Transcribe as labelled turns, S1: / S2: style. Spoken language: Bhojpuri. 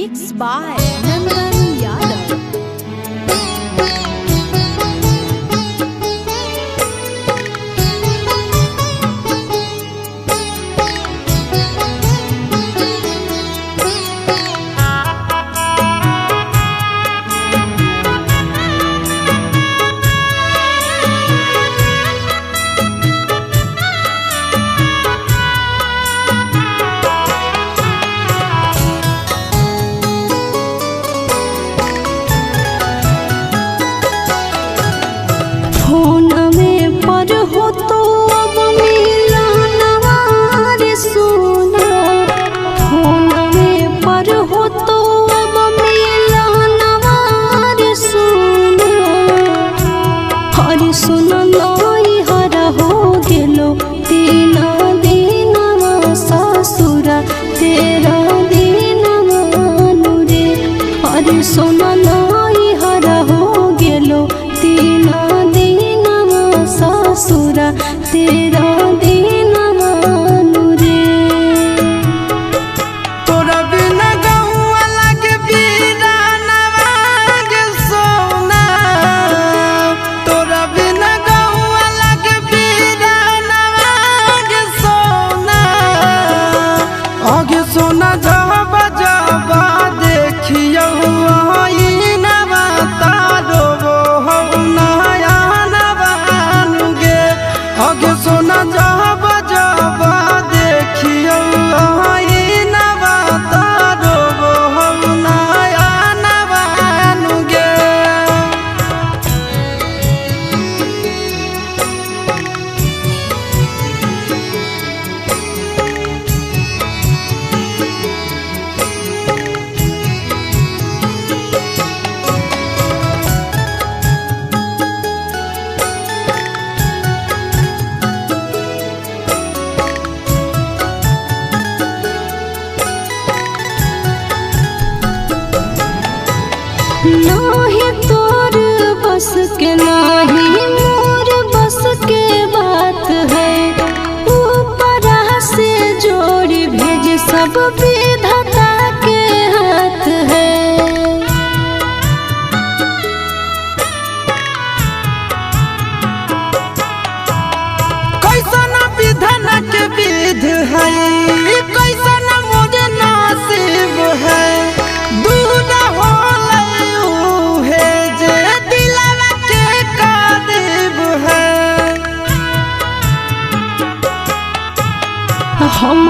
S1: Mixed by Nandan Yadav. Phone में पर हो तो अब मिलनवा रे सोना, फोन में पर हो तो अब मिलनवा रे सोना। हरे सोना लाई हरा हो गेलो तीन दिनवा ससुरा तेरा दिनवा नुरे। हरे सोना लाई हरा हो गेलो तीन ससुरा तेरा दिनवा नुरे।
S2: तोरा बिना गौआ लागे बीरानवा गे सोना, तोरा बिना गौआ लागे बीरानवा गे सोना। आगे सोना जाबा जाबा देखियो आईनवा तारो हो नया नवा। आगे सोना जाबा जाबा देखियो आईनवा तारो हम नया नवा नुगे।
S1: नाही तोर बस के नाही मोर बस के बात है। ऊपर से जोड़ी भेज सब विधाता के हाथ है।
S2: कैसन विधान के विध है, कैसन मोर नसीब है। दूर हो
S1: हम